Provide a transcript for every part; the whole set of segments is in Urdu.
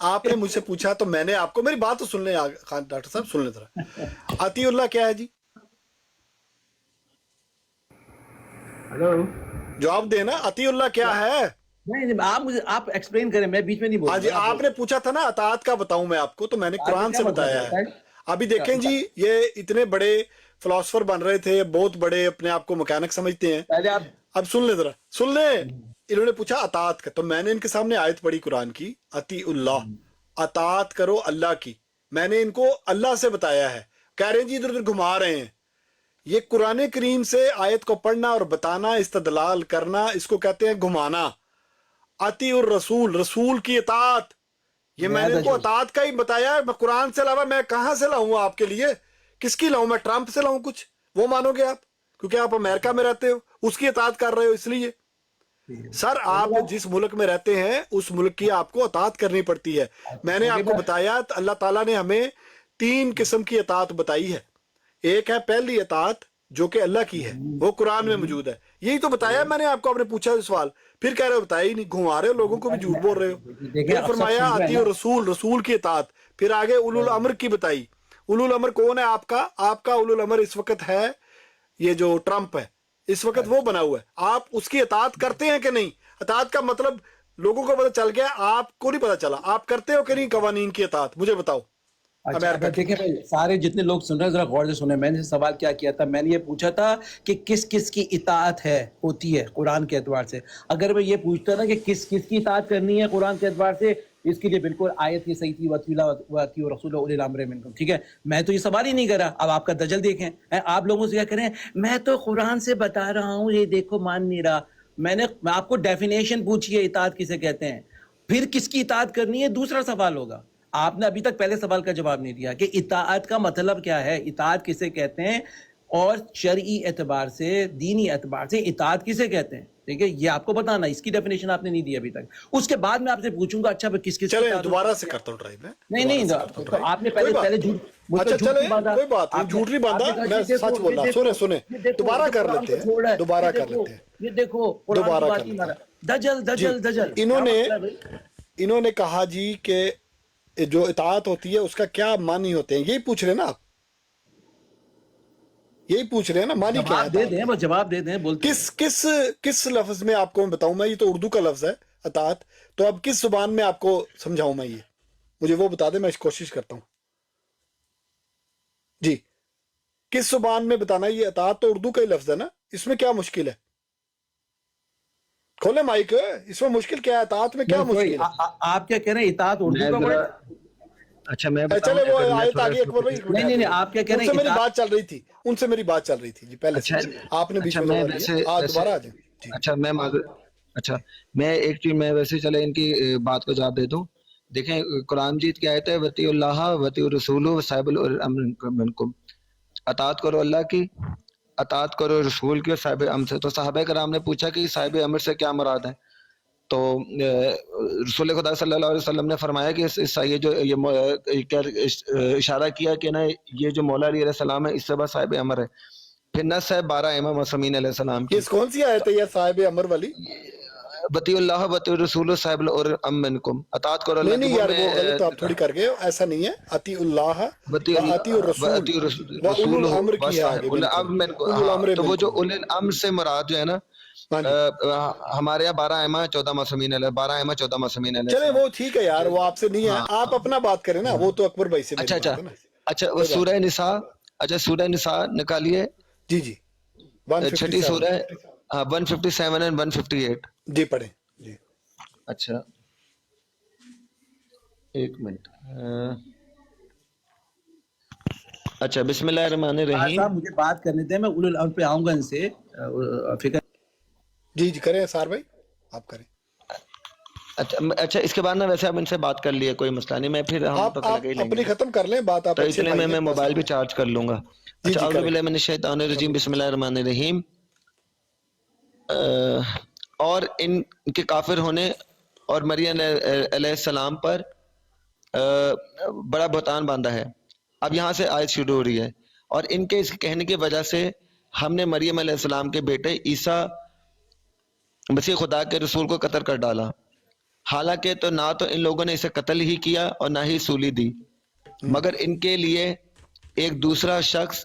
آپ نے مجھ سے پوچھا تو میں نے آپ کو, میری بات تو سن لیں خان ڈاکٹر صاحب, سن لیں ذرا. عطی اللہ کیا ہے جی؟ ہلو, جواب دینا, عطی اللہ کیا ہے؟ نہیں آپ مجھے آپ ایکسپلین کریں, میں بیچ میں نہیں بول ہاں جی, آپ نے پوچھا تھا نا اطاعت کا بتاؤں میں آپ کو, تو میں نے قرآن سے بتایا ہے. ابھی دیکھیں جی, یہ اتنے بڑے فلاسفر بن رہے تھے, بہت بڑے اپنے آپ کو مکینک سمجھتے ہیں. پہلے آپ اب سن لیں ذرا, سن لیں. انہوں نے پوچھا اطاعت کا, تو میں نے ان کے سامنے آیت پڑھی قرآن کی, عطی اللہ, اطاعت کرو اللہ کی. میں نے ان کو اللہ سے بتایا ہے. کہہ رہے ہیں جی ادھر ادھر گھما رہے ہیں. یہ قرآن کریم سے آیت کو پڑھنا اور بتانا, استدلال کرنا, اس کو کہتے ہیں گھمانا. عطی الرسول, رسول کی اطاعت, یہ میں نے ان کو اطاعت کا ہی بتایا ہے. میں قرآن سے علاوہ میں کہاں سے لاؤں آپ کے لیے؟ کس کی لاؤں؟ میں ٹرمپ سے لاؤں کچھ؟ وہ مانو گے آپ کیونکہ آپ امریکہ میں رہتے ہو, اس کی اطاعت کر رہے ہو اس لیے. سر آپ جس ملک میں رہتے ہیں اس ملک کی آپ کو اطاعت کرنی پڑتی ہے. میں نے آپ کو بتایا اللہ تعالیٰ نے ہمیں 3 قسم کی اطاعت بتائی ہے. ایک ہے پہلی اطاعت جو کہ اللہ کی ہے, وہ قرآن میں موجود ہے. یہی تو بتایا میں نے آپ کو. آپ نے پوچھا سوال, پھر کہہ رہے ہو بتایا ہی نہیں, گھما رہے ہو لوگوں کو بھی, جھوٹ بول رہے ہو. پھر فرمایا عطی الرسول, رسول کی اطاعت. پھر آگے اولو الامر کی بتائی. اولو الامر کون ہے آپ کا؟ آپ کا اولو الامر اس وقت ہے یہ جو ٹرمپ ہے, اس وقت وہ بنا ہوا ہے. آپ اس کی اطاعت کرتے ہیں کہ نہیں؟ اطاعت کا مطلب لوگوں کو پتہ چل گیا, آپ کو نہیں پتہ چلا. آپ کرتے ہو کہ نہیں قوانین کی اطاعت؟ مجھے بتاؤ. اچھا دیکھیں بھائی, سارے جتنے لوگ سن رہے ہیں ذرا غور سے سنیں. میں نے سوال کیا کیا تھا, میں نے یہ پوچھا تھا کہ کس کس کی اطاعت ہوتی ہے قرآن کے اعتبار سے. اگر میں یہ پوچھتا نا کہ کس کس کی اطاعت کرنی ہے قرآن کے اعتبار سے, اس کے لیے بالکل آیت یہ صحیح تھی, وَأَطِیعُوا الرَّسُولَ وَأُولِي الْأَمْرِ مِنْکُمْ. ٹھیک ہے, میں تو یہ سوال ہی نہیں کرا. اب آپ کا دجل دیکھیں, آپ لوگوں سے کیا کریں, میں تو قرآن سے بتا رہا ہوں, یہ دیکھو مان نہیں رہا. میں آپ کو ڈیفینیشن پوچھی ہے اطاعت کسے کہتے ہیں, پھر کس کی اطاعت کرنی ہے دوسرا سوال ہوگا. آپ نے ابھی تک پہلے سوال کا جواب نہیں دیا کہ اطاعت کا مطلب کیا ہے, اطاعت کسے کہتے ہیں, اور شرعی اعتبار سے, دینی اعتبار سے اطاعت کسے کہتے ہیں. ٹھیک ہے, یہ آپ کو بتانا, اس کی ڈیفینیشن آپ نے نہیں دی ابھی تک. اس کے بعد میں آپ سے پوچھوں گا اچھا کس کس. چلیں دوبارہ سے کرتا ہوں ٹرائی میں. نہیں, تو آپ نے پہلے اچھا چلیں, کوئی بات نہیں, جھوٹ نہیں باندھا, میں سچ بول رہا. سنیں دوبارہ کر لیتے ہیں, دوبارہ کر لیتے ہیں, یہ دیکھو دوبارہ کر لیتے ہیں. دجل. انہوں نے کہا جی کہ جو اطاعت ہوتی ہے اس کا کیا معنی ہوتے ہیں, یہی پوچھ رہے ہیں نا آپ, یہی پوچھ رہے ہیں نا, معنی کیا ہے؟ دے دیں, بس جواب دے دیں. بولتے کس لفظ میں آپ کو میں بتاؤں؟ میں یہ تو اردو کا لفظ ہے اطاعت, تو اب کس زبان میں آپ کو سمجھاؤں میں, یہ مجھے وہ بتا دیں, میں کوشش کرتا ہوں. جی کس زبان میں بتانا, یہ اطاعت تو اردو کا ہی لفظ ہے نا, اس میں کیا مشکل ہے؟ کھولے مائک, اس میں مشکل کیا ہے؟ اطاعت میں کیا مشکل ہے؟ آپ کیا کہہ رہے ہیں, اطاعت اردو کا ورڈ. اچھا میں چلے وہ آیت آگے ایک بار نہیں, آپ کیا کہہ رہے ہیں, ان سے میری بات چل رہی تھی, ان سے میری بات چل رہی تھی جی پہلے سے. آپ نے بیچ میں دوبارہ آ جائیں. اچھا میں ایک چیز میں ویسے چلے ان کی بات کو جواب دے دوں. دیکھیں قرآن جیت کی آیت ہے, وَأَطِیعُوا اللَّهَ وَأَطِیعُوا الرَّسُولَ وَصَاحِبُ الْأَمْرِ مِنْکُمْ. اطاعت کرو اللہ کی, اطاعت کرو رسول کی اور صاحب امر سے. تو صحابہ کرام نے پوچھا کہ صاحب امر سے کیا مراد ہے, تو رسول خدا صلی اللہ علیہ وسلم نے فرمایا کہ یہ جو اشارہ کیا کہ نا یہ جو مولا علیہ السلام ہے اس سے بعد صاحب امر ہے. پھر نص ہے 12 امام معصومین علیہ السلام کی. یہ کون سی آیت ہے یہ صاحب امر والی؟ وَأَطِیعُوا اللَّهَ وَأَطِیعُوا الرَّسُولَ وَصَاحِبُ الْأَمْرِ مِنْکُمْ. اطاعت کرو اللہ کی. نہیں یار وہ غلط آپ تھوڑی کر گئے, ایسا نہیں ہے. اطیعوا اللہ وَأَطِیعُوا الرَّسُولَ وَأُولُو الْأَمْرِ کی ہے آگے. تو وہ جو اولِ الامر سے مراد جو ہے نا, ہمارے یہاں 12 ائمہ 14 معصومین علیہ, 12 ائمہ 14 معصومین علیہ. چلے وہ ٹھیک ہے یار, وہ آپ سے نہیں ہے, آپ اپنا بات کریں نا, وہ تو اکبر بھائی سے. اچھا وہ سورہ نساء, اچھا سورہ نساء نکالیے. جی جی چھٹی سورہ 157 and 158. جی پڑھیں جی. اچھا ایک منٹ. اچھا بسم اللہ الرحمن الرحیم. مجھے بات کرنے دیں, میں اولو الامر پہ آؤں گا ان سے فکر. جی کریں سار بھائی, آپ کریں. اچھا اس کے بعد نا ویسے آپ ان سے بات کر لیے, کوئی مسئلہ نہیں, میں پھر آپ اپنی ختم کر لیں بات. تو اس لیے میں موبائل بھی چارج کر لوں گا. اچھا اعوذ باللہ من الشیطان الرجیم, بسم اللہ الرحمن الرحیم. اور ان کے کافر ہونے اور مریم علیہ السلام پر بڑا بہتان باندھا ہے. اب یہاں سے آیت شروع ہو رہی ہے. اور ان کے اس کہنے کی وجہ سے ہم نے مریم علیہ السلام کے بیٹے عیسیٰ مسیح خدا کے رسول کو قتل کر ڈالا. حالانکہ تو نہ تو ان لوگوں نے اسے قتل ہی کیا اور نہ ہی سولی دی، مگر ان کے لیے ایک دوسرا شخص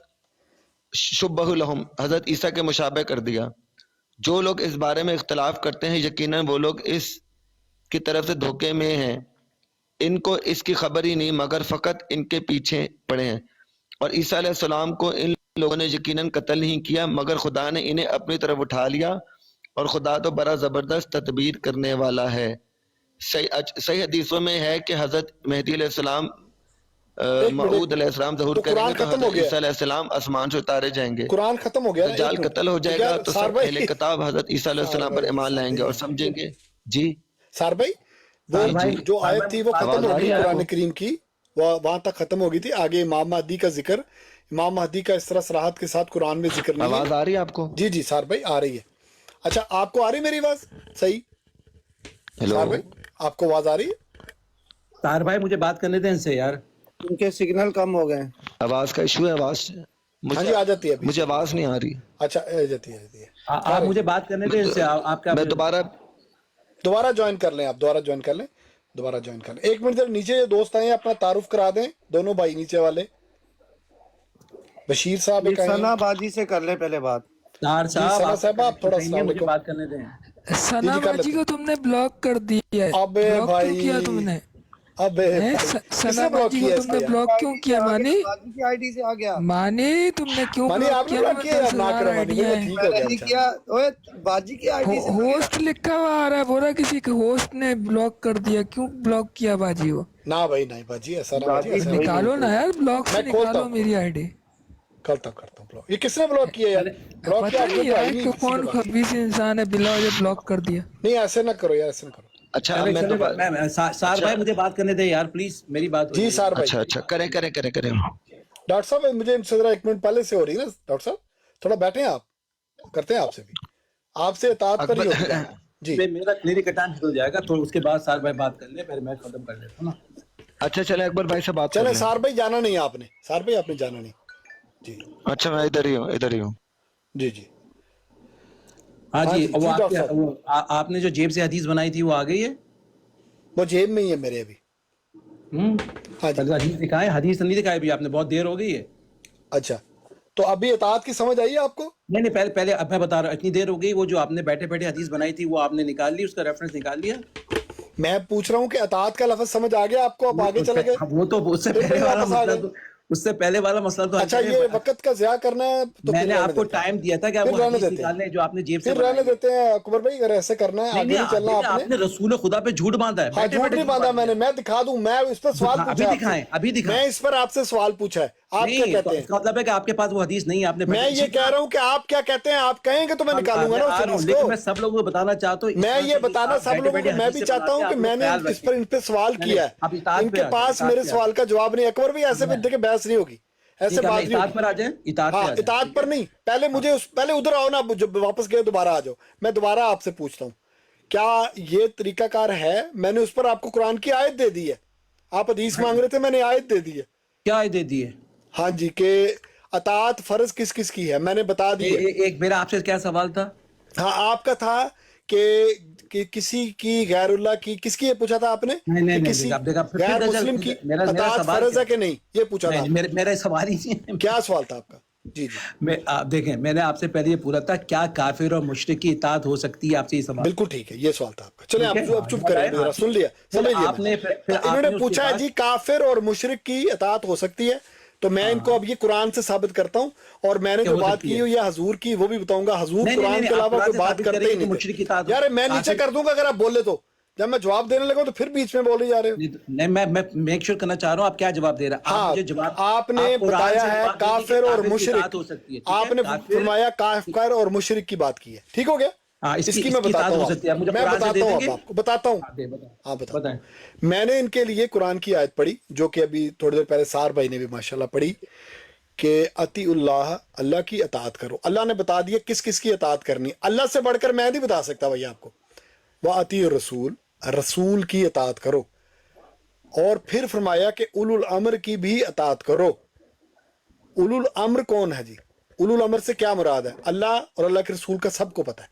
شبہ لہم حضرت عیسیٰ کے مشابہ کر دیا۔ جو لوگ اس بارے میں اختلاف کرتے ہیں یقیناً وہ لوگ اس کی طرف سے دھوکے میں ہیں، ان کو اس کی خبر ہی نہیں مگر فقط ان کے پیچھے پڑے ہیں۔ اور عیسیٰ علیہ السلام کو ان لوگوں نے یقیناً قتل نہیں کیا مگر خدا نے انہیں اپنی طرف اٹھا لیا، اور خدا تو بڑا زبردست تدبیر کرنے والا ہے۔ صحیح حدیثوں میں ہے کہ حضرت مہدی علیہ السلام موعود علیہ السلام ظہور کریں گے تو حضرت عیسیٰ علیہ السلام آسمان سے اتارے جائیں گے، قرآن ختم ہو گیا، دجال قتل ہو جائے گا تو سب اہل کتاب حضرت عیسیٰ علیہ السلام پر ایمان لائیں گے اور سمجھیں گے۔ جی سار بھائی وہ جو آیت تھی وہ ختم ہو گئی قرآن کریم کی، وہ وہاں تک ختم ہو گئی تھی۔ آگے امام مہدی کا ذکر، امام مہدی کا اس طرح صراحت کے ساتھ قرآن میں ذکر نہیں ہے۔ آواز آ رہی ہے آپ کو؟ جی جی سار بھائی آ رہی ہے۔ اچھا آپ کو آ رہی میری آواز صحیح؟ ہیلو سار بھائی آپ کو آواز آ رہی ہے؟ طاہر بھائی مجھے بات کرنے دیں ان سے یار، ان کے سگنل کم ہو گئے ہیں۔ آواز کا ایشو ہے، آواز ہاں جی آ جاتی ہے ابھی۔ مجھے آواز نہیں آ رہی۔ اچھا آ جاتی ہے، آ جاتی ہے۔ آپ مجھے بات کرنے دیں ان سے، آپ کیا میں دوبارہ جوائن کر لیں، آپ دوبارہ جوائن کر لیں، دوبارہ جوائن کر لیں۔ ایک منٹ ذرا نیچے جو دوست آئے ہیں اپنا تعارف کرا دیں، دونوں بھائی نیچے والے۔ بشیر صاحب ایک آئے ہیں۔ ثنا باجی سے کر لیں پہلے بات۔ طاہر جی ثنا صاحب آپ تھوڑا السلام مجھے علیکم۔ بات کرنے دیں۔ ثنا باجی کو تم نے بلاک کر دیا ہے، ابے بلاک بھائی، کیوں کیا تم نے؟ ابے کس ثنا نے بلاک باجی کو کیا تم نے بلاک کیوں کیا؟ مانی باجی کی آئی ڈی سے آ گیا۔ مانی تم نے کیوں مانی بلاک آپ نے کیا؟ بلاک کیا یا نہ کرو مانی بھائی، وہ ٹھیک ہو نہیں گیا۔ کیا، اوے باجی کی آئی ڈی سے آ گیا۔ ہوسٹ لکھا ہوا آ رہا ہے، بولا کسی کے ہوسٹ نے بلاک کر دیا، کیوں بلاک کیا باجی کو؟ نہ بھائی نہیں باجی، ایسا نہ باجی، ایسا نکالو نا یار، بلاک سے میں کھولتا نکالو ہوں، میری آئی ڈی۔ کرتا ہوں بلاک۔ یہ کس نے بلاک کیا یار؟ بلاک کیا پتہ آپ نے نہیں تو آئی یار نہیں کہ کسی کے کون پاس۔ خبیث انسان ہے، بلا وجہ بلاک کر دیا۔ نہیں ایسے نہ کرو یار، ایسے نہ کرو۔ اچھا اب میں سار بھائی مجھے بات کرنے دیں یار پلیز، میری بات ہو جی جائے۔ سار بھائی۔ اچھا کریں ڈاکٹر صاحب مجھے ان سے ذرا ایک منٹ پہلے سے ہو رہی ہے نا، ڈاکٹر صاحب تھوڑا بیٹھیں، آپ کرتے ہیں آپ سے بھی، آپ سے اطاعت پر ہی ہوتی ہے۔ جی میرا کلینی کا ٹائم نکل جائے گا تو اس کے بعد سار بھائی بات کر لیں، پھر میں ختم کر لیتا ہوں نا۔ اچھا چلیں اکبر بھائی سے بات کر چلیں لیں۔ سار بھائی جانا نہیں آپ نے، سار بھائی آپ نے جانا نہیں۔ جی اچھا میں ادھر ہی ہوں۔ جی جی ہاں جی، جی ڈاکٹر صاحب، آپ نے جو جیب سے حدیث بنائی تھی وہ آ گئی ہے؟ وہ جیب میں ہی ہے میرے ابھی۔ ہاں جی حدیث دکھائے، حدیث نہیں دکھائے ابھی آپ نے، بہت دیر ہو گئی ہے۔ اچھا تو ابھی اطاعت کی سمجھ آئی ہے آپ کو؟ نہیں پہلے اب میں بتا رہا ہوں، اتنی دیر ہو گئی، وہ جو آپ نے بیٹھے بیٹھے حدیث بنائی تھی وہ آپ نے نکال لی، اس کا ریفرنس نکال لیا؟ میں پوچھ رہا ہوں کہ اطاعت کا لفظ سمجھ آ گیا آپ کو؟ آپ آگے چلے گئے، وہ تو اس سے پھر پہلے والا واپس آ مسئلہ گئے۔ اس سے پہلے والا مسئلہ تو اچھا یہ وقت کا ضیاع کرنا ہے تو میں پھر نے رہنے آپ کو دیتے ہیں۔ ٹائم دیا تھا کہ آپ پھر وہ رہنے حدیث دیتے ہیں، نکالیں جو آپ نے جیب سے پھر رہنے دیتے ہیں اکبر بھائی، اگر ایسے کرنا ہے آگے نہیں چلنا آپ نے رسول خدا پہ جھوٹ باندھا ہے۔ ہاں جھوٹ نہیں باندھا میں نے، میں دکھا دوں، میں اس پر سوال پوچھا ہے آپ سے، ابھی دکھائیں۔ میں اس پر آپ سے سوال پوچھا ہے، آپ کیا کہتے ہیں؟ اس کا مطلب ہے کہ آپ کے پاس وہ حدیث نہیں ہے، آپ نے میں یہ کہہ رہا ہوں کہ آپ کیا کہتے ہیں، آپ کہیں گے تو میں نکالوں گا نا اس حدیث لیکن کو۔ میں سب لوگوں کو بتانا چاہتا ہوں، میں یہ بتانا سب لوگوں کو، میں بھی چاہتا ہوں کہ میں نے اس پر ان پہ سوال کیا ہے، ان کے پاس میرے سوال کا جواب نہیں۔ اکبر بھی ایسے بھی دیکھیں بحث نہیں ہوگی، ایسے بات نہیں اطاعت پر آ جائیں، ہاں اطاعت پر نہیں، پہلے مجھے پہلے ادھر آؤ نا، جب واپس گئے دوبارہ آ جاؤ۔ میں دوبارہ آپ سے پوچھتا ہوں، کیا یہ طریقہ کار ہے؟ میں نے اس پر آپ کو قرآن کی آیت دے دی ہے، آپ حدیث مانگ رہے تھے، میں نے آیت دے دی ہے۔ کیا دے دی ہے؟ ہاں جی، کہ اطاعت فرض کس کس کی ہے میں نے بتا دی ہے۔ ایک میرا آپ سے کیا سوال تھا؟ ہاں آپ کا تھا کہ کسی کی غیر اللہ کی، کس کی یہ پوچھا تھا آپ نے؟ نہیں کہ کسی غیر مسلم کی اطاعت فرض ہے کہ نہیں، یہ پوچھا تھا۔ میرا سوال ہی نہیں ہے۔ کیا سوال تھا آپ کا؟ جی جی دیکھیں میں نے آپ سے پہلے یہ پورا تھا، کیا کافر اور مشرک کی اطاعت ہو سکتی ہے؟ آپ سے یہ سوال بالکل ٹھیک ہے، یہ سوال تھا آپ کا۔ چلیں آپ چپ کریں، میرا سن لیا، سمجھ لیا۔ انہوں نے پوچھا ہے جی کافر اور مشرک کی اطاعت ہو سکتی ہے، تو میں ان کو اب یہ قرآن سے ثابت کرتا ہوں، اور میں نے جو بات کی ہوئی ہے حضور کی وہ بھی بتاؤں گا۔ حضور قرآن کے علاوہ کوئی بات کرتے ہی نہیں تھے۔ یار میں نیچے کر دوں گا اگر آپ بولے تو، جب میں جواب دینے لگا تو پھر بیچ میں بولے جا رہے ہو۔ نہیں میں میک شور کرنا چاہ رہا ہوں آپ کیا جواب دے رہے ہیں۔ ہاں آپ نے بتایا ہے کافر اور مشرک، آپ نے فرمایا کافر اور مشرک کی بات کی ہے، ٹھیک ہو گیا؟ اس کی میں بتاتا ہوں، میں بتاتا ہوں آپ کو، بتاتا ہوں۔ ہاں بتائیں۔ میں نے ان کے لیے قرآن کی آیت پڑھی جو کہ ابھی تھوڑی دیر پہلے سار بھائی نے بھی ماشاءاللہ پڑھی، کہ اطیع اللہ، اللہ کی اطاعت کرو۔ اللہ نے بتا دیا کس کس کی اطاعت کرنی، اللہ سے بڑھ کر میں نہیں بتا سکتا بھائی آپ کو۔ وَأَطِیعُوا الرَّسُولَ، رسول کی اطاعت کرو، اور پھر فرمایا کہ اولو الامر کی بھی اطاعت کرو۔ اولو الامر کون ہے جی؟ اولو الامر سے کیا مراد ہے؟ اللہ اور اللہ کے رسول کا سب کو پتہ ہے۔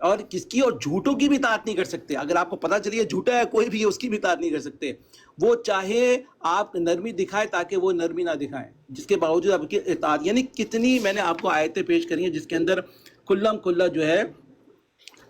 اور کس کی اور جھوٹوں کی بھی اطاعت نہیں کر سکتے. اگر آپ کو پتہ چلیے جھوٹا ہے کوئی بھی، اس کی بھی اطاعت نہیں کر سکتے. وہ چاہے آپ نرمی دکھائے تاکہ وہ نرمی نہ دکھائیں، جس کے باوجود آپ کی اطاعت. یعنی کتنی میں نے آپ کو آیتیں پیش کری ہیں جس کے اندر کلم کلا جو ہے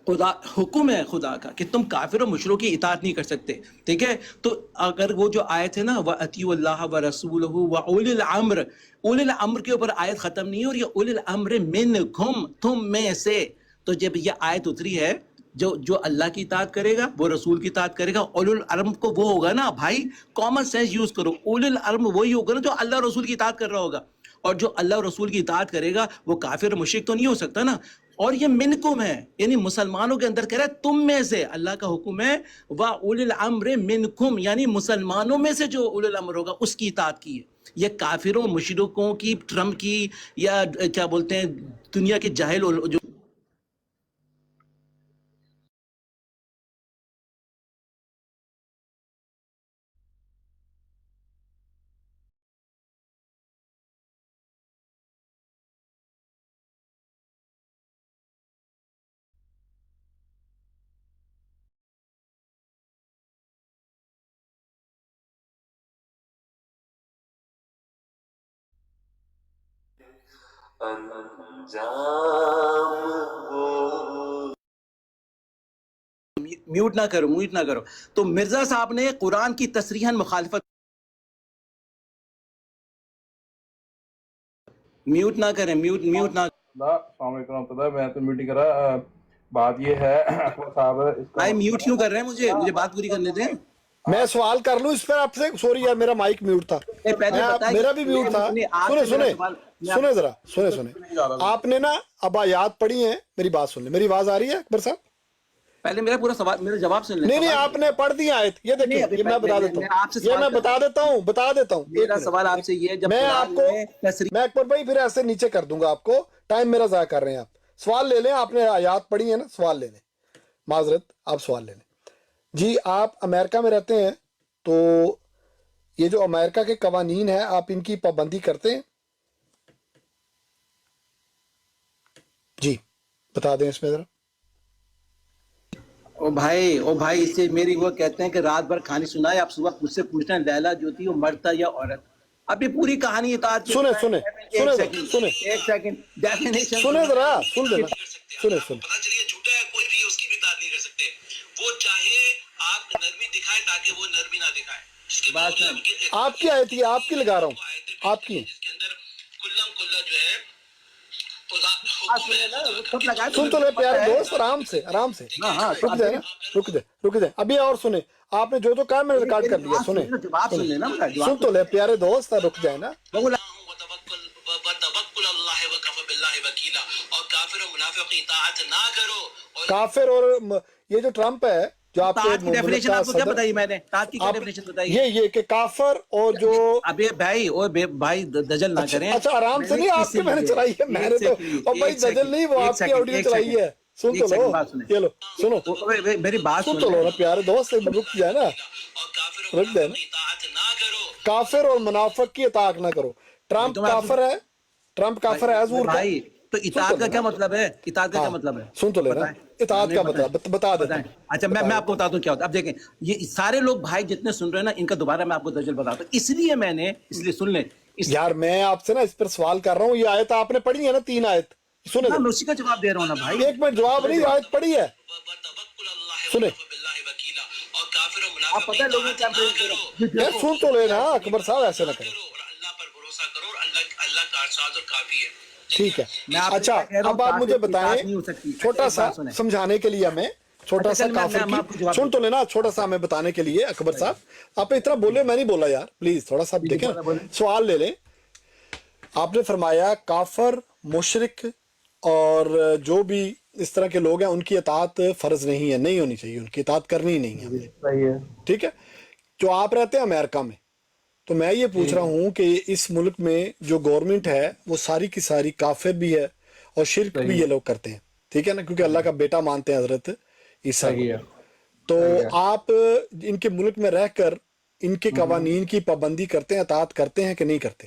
خدا حکم ہے خدا کا کہ تم کافر و مشرکوں کی اطاعت نہیں کر سکتے. ٹھیک ہے، تو اگر وہ جو آیت ہے نا وَأَطِیعُوا اللَّهَ وَرَسُولَهُ وَأُولِي الْأَمْرِ، اولی الامر کے اوپر آیت ختم نہیں ہے، اور یہ اولی الامر منکم، تم میں سے. تو جب یہ آیت اتری ہے، جو اللہ کی اطاعت کرے گا وہ رسول کی اطاعت کرے گا. اولی الامر کو وہ ہوگا نا بھائی، کامن سینس یوز کرو. اولی الامر وہی ہوگا نا جو اللہ رسول کی اطاعت کر رہا ہوگا، اور جو اللہ رسول کی اطاعت کرے گا وہ کافر مشرک تو نہیں ہو سکتا نا. اور یہ منکم ہے، یعنی مسلمانوں کے اندر کہہ رہا ہے تم میں سے. اللہ کا حکم ہے وَأُولِي الْأَمْرِ مِنْكُمْ، یعنی مسلمانوں میں سے جو اولی الامر ہوگا اس کی اطاعت کی ہے. یہ کافروں مشرکوں کی، ٹرمپ کی، یا کیا بولتے ہیں دنیا کے جاہل جو میوٹ نہ کرو، میوٹ نہ کرو. تو مرزا صاحب نے قرآن کی تصریحاً مخالفت، میوٹ نہ کریں، میوٹ نہ. السلام علیکم ورحمۃ اللہ. میں تو میوٹ نہیں کر رہا. بات یہ ہے اکبر صاحب اس کا بھائی میوٹ کیوں کر رہے ہیں؟ مجھے بات پوری کرنے دیں. میں سوال کر لوں اس پر آپ سے. سوری یار میرا مائک میوٹ تھا، میرا بھی میوٹ تھا. سنیں آپ نے نا اب آیات پڑھی ہیں، میری بات سن لیں. میری آواز آ رہی ہے اکبر صاحب؟ پہلے میرا پورا سوال، میرا جواب سن لیں. نہیں آپ نے پڑھ دی آیت. یہ دیکھیں، یہ میں بتا دیتا ہوں. میرا سوال آپ سے یہ ہے، جب میں آپ کو، میں اکبر بھائی پھر ایسے نیچے کر دوں گا آپ کو. ٹائم میرا ضائع کر رہے ہیں آپ. سوال لے لیں، آپ نے آیات پڑھی ہے نا، سوال لے لیں. معذرت، آپ سوال لے لیں. جی آپ امریکہ میں رہتے ہیں، تو یہ جو امریکہ کے قوانین ہیں آپ ان کی پابندی کرتے ہیں؟ جی بتا دیں اس میں ذرا. او بھائی اس سے میری وہ کہتے ہیں کہ رات بھر کہانی سنائے، آپ صبح مجھ سے پوچھنا لیلا جو تھی وہ مرد تھا یا عورت. اب یہ پوری کہانی اطاعت کی. سنیں ایک سیکنڈ ڈیفینیشن سنیں ذرا، سن لینا. سنیں پتہ چلیے جھوٹا ہے کوئی بھی، اس کی بھی اطاعت نہیں کر سکتے. وہ چاہے آپ نرمی دکھائے تاکہ وہ نرمی نہ دکھائے. آپ کی آیت ہی آپ کی لگا رہا ہوں، آپ کی. جس کے اندر کلم کلا جو ہے سن تو لے پیارے دوست، آرام سے رک جائیں. ابھی اور سنیں، آپ نے جو کہا میں نے ریکارڈ کر لیا. سنیں، سن تو لے پیارے دوست، رک جائیں نا. اور کافر و منافق کی اطاعت نہ کرو. کافر اور یہ جو ٹرمپ ہے جو آپ کے ڈیفینیشن آپ کو کیا بتائی میں نے؟ اطاعت کی کیا ڈیفینیشن بتائی؟ یہ کہ کافر اور جو ابے بھائی دجل نہ کریں. اچھا آرام سے نہیں، آپ کے میں نے چلائی ہے، میں نے تو. اور بھائی دجل نہیں، وہ آپ کی آڈیو چلائی ہے. سن تو لو، یہ لو سنو میری بات سن تو لو نا پیارے دوست، رک جائے نا، رک جائے نا. کافر اور منافق کی اطاعت نہ کرو. ٹرمپ کافر ہے، ٹرمپ کافر ہے، حضور کا. بھائی تو اطاعت کا کیا مطلب ہے؟ اطاعت کا کیا مطلب ہے؟ سن تو لینا اطاعت کا مطلب بتا دیتا ہوں. اچھا میں آپ کو بتاتا ہوں کیا ہوتا ہے. اب دیکھیں یہ سارے لوگ بھائی جتنے سن رہے ہیں نا، ان کا دوبارہ میں آپ کو دجل بتاتا ہوں. اس لیے سن لیں یار، میں آپ سے نا اس پر سوال کر رہا ہوں. یہ آیت آپ نے پڑھی ہے نا، 3 آیت. سنیں، میں اسی کا جواب دے رہا ہوں نا بھائی. ایک منٹ، جواب نہیں، آیت پڑھی ہے. سنیں، آپ پتہ ہے لوگوں یار سن تو لینا اکبر صاحب، ایسے نہ کریں. اللہ پر بھروسہ کرو اور اللہ کا ارشاد اور کافی ہے. ٹھیک ہے. اچھا اب آپ مجھے بتائیں، چھوٹا سا سمجھانے کے لیے، ہمیں چھوٹا سا کافر کی، سن تو لینا چھوٹا سا ہمیں بتانے کے لیے. اکبر صاحب آپ اتنا بولے، میں نہیں بولا یار، پلیز تھوڑا سا دیکھیں. سوال لے لیں. آپ نے فرمایا کافر، مشرک اور جو بھی اس طرح کے لوگ ہیں ان کی اطاعت فرض نہیں ہے، نہیں ہونی چاہیے، ان کی اطاعت کرنی ہی نہیں ہے. ٹھیک ہے. جو آپ رہتے ہیں امریکہ میں، تو میں یہ پوچھ رہا ہوں کہ اس ملک میں جو گورنمنٹ ہے وہ ساری کی ساری کافر بھی ہے اور شرک بھی یہ لوگ کرتے ہیں. ٹھیک ہے نا، کیونکہ اللہ کا بیٹا مانتے ہیں حضرت عیسیٰ کو. تو آپ ان کے ملک میں رہ کر ان کے قوانین کی پابندی کرتے ہیں، اطاعت کرتے ہیں کہ نہیں کرتے؟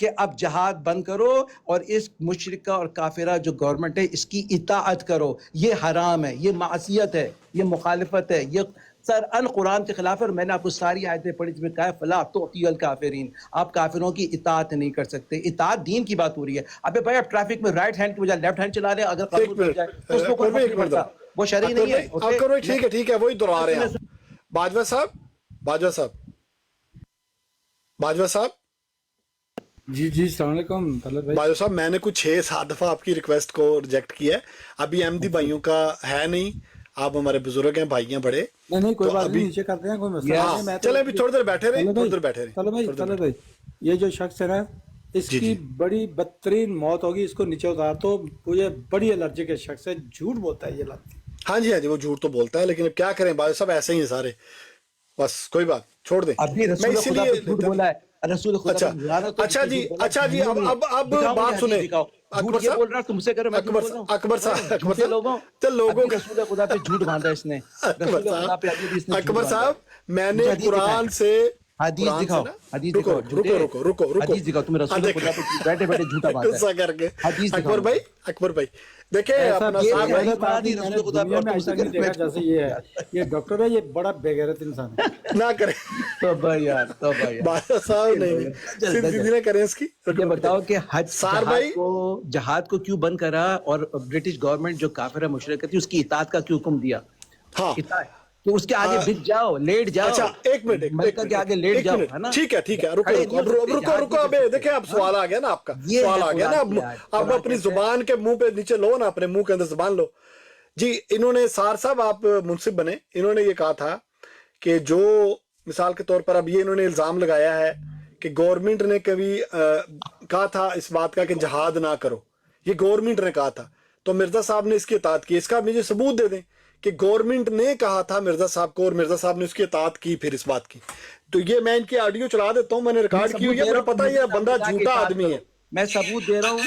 کہ اب جہاد بند کرو اور اس مشرکہ اور کافرہ جو گورنمنٹ ہے اس کی اطاعت کرو، یہ حرام ہے، یہ معصیت ہے، یہ مخالفت ہے، یہ سرعن قرآن کے خلاف ہے۔ اور میں نے آپ کو ساری آیتیں پڑھی جس میں کہا ہے فلا تعطی الکافرین، آپ کافروں کی اطاعت نہیں کر سکتے۔ اطاعت دین کی بات ہو رہی ہے۔ ابے بھائی آپ ٹریفک میں رائٹ ہینڈ کی بجائے لیفٹ ہینڈ چلا رہے ہیں، اگر قانون بن جائے تو اس کو کوئی فرق نہیں پڑتا، وہ شرعی نہیں ہے۔ ٹھیک ہے وہی دہرا رہے ہیں باجوہ صاحب جی السلام علیکم طلعت بھائی۔ باجوہ صاحب میں نے کچھ 6-7 دفعہ آپ کی ریکویسٹ کو ریجیکٹ کیا ہے، ابھی احمدی بھائیوں کا ہے نہیں، آپ ہمارے بزرگ ہیں، بھائی ہیں بڑے، نہیں کوئی بات نہیں، نیچے کرتے ہیں، کوئی مسئلہ نہیں ہے۔ چلیں ابھی تھوڑی دیر بیٹھے رہیں، طلعت بھائی یہ جو شخص ہے نا اس کی بڑی بدترین موت ہوگی، اس کو نیچے اتار دو، یہ بڑی الرجی کے شخص ہے، جھوٹ بولتا ہے یہ لگتی۔ ہاں جی وہ جھوٹ تو بولتا ہے، لیکن اب کیا کریں باجوہ صاحب، ایسے ہی ہیں سارے، بس کوئی بات چھوڑ دیں۔ ابھی رسول خدا پہ جھوٹ بولا ہے، رسول خدا پہ زیارت، اچھا جی اب بات سنیں اکبر صاحب بول رہا تم سے کرو، میں اکبر صاحب لوگوں رسول خدا پہ جھوٹ باندھا اس نے، اکبر صاحب میں نے قرآن سے حدیث دکھاؤ، حدیث دکھاؤ، رکو حدیث دکھاؤ، تم رسول خدا پہ بیٹھے بیٹھے جھوٹا باندھا غصہ کر کے۔ حدیث اکبر بھائی دیکھیں اپنا دنیا میں ایسا نہیں دیکھا جیسے یہ ہے، یہ ڈاکٹر ہے، یہ بڑا بے غیرت انسان ہے۔ نہ کریں توبہ یار، توبہ یار، باجوہ صاحب نہیں سیدھی نہ کریں اس کی۔ یہ بتاؤ کہ جہاد کو کیوں بند کرا اور برٹش گورنمنٹ جو کافر مشرک تھی اس کی اطاعت کا کیوں حکم دیا؟ ہاں کہ اس کے آگے بک جاؤ، لیٹ جاؤ، اچھا ایک منٹ ملکہ کے آگے لیٹ جاؤ، ہے نا؟ ٹھیک ہے رکو ابھی دیکھیں اب سوال آ گیا نا، آپ کا سوال آ گیا نا، اب اپنی زبان کے منہ پہ نیچے لو نا، اپنے منہ کے اندر زبان لو جی۔ انہوں نے سار صاحب آپ منصف بنے، انہوں نے یہ کہا تھا کہ جو مثال کے طور پر اب یہ انہوں نے الزام لگایا ہے کہ گورنمنٹ نے کبھی کہا تھا اس بات کا کہ جہاد نہ کرو، یہ گورنمنٹ نے کہا تھا، تو مرزا صاحب نے اس کی اطاعت کی، اس کا مجھے ثبوت دے دیں کہ گورنمنٹ نے کہا تھا مرزا صاحب کو اور مرزا صاحب نے اس کی اطاعت کی پھر اس بات کی۔ تو یہ میں ان کی آڈیو چلا دیتا ہوں، میں نے ریکارڈ کی ہوئی ہے، مجھے پتہ ہے یہ بندہ جھوٹا آدمی ہے۔ میں ثبوت دے رہا ہوں،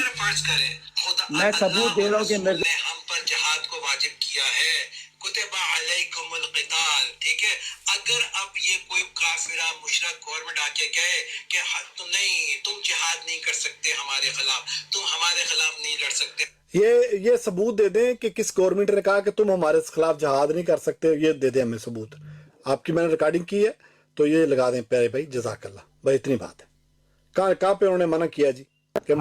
میں ثبوت دے رہا ہوں کہ مرزا نے ہم پر جہاد کو واجب کیا ہے، کتب علیکم القتال، ٹھیک ہے۔ اگر اب یہ کوئی کافرہ مشرک گورنمنٹ آ کے کہے کہ تم نہیں، تم جہاد نہیں کر سکتے ہمارے خلاف، تم ہمارے خلاف نہیں لڑ سکتے، یہ ثبوت دے دیں کہ کس گورنمنٹ نے کہا کہ تم ہمارے خلاف جہاد نہیں کر سکتے، یہ دے دیں ہمیں ثبوت۔ آپ کی میں نے ریکارڈنگ کی ہے تو یہ لگا دیں پیارے بھائی، جزاک اللہ بھائی، اتنی بات ہے۔ کہاں پہ انہوں نے منع کیا جی؟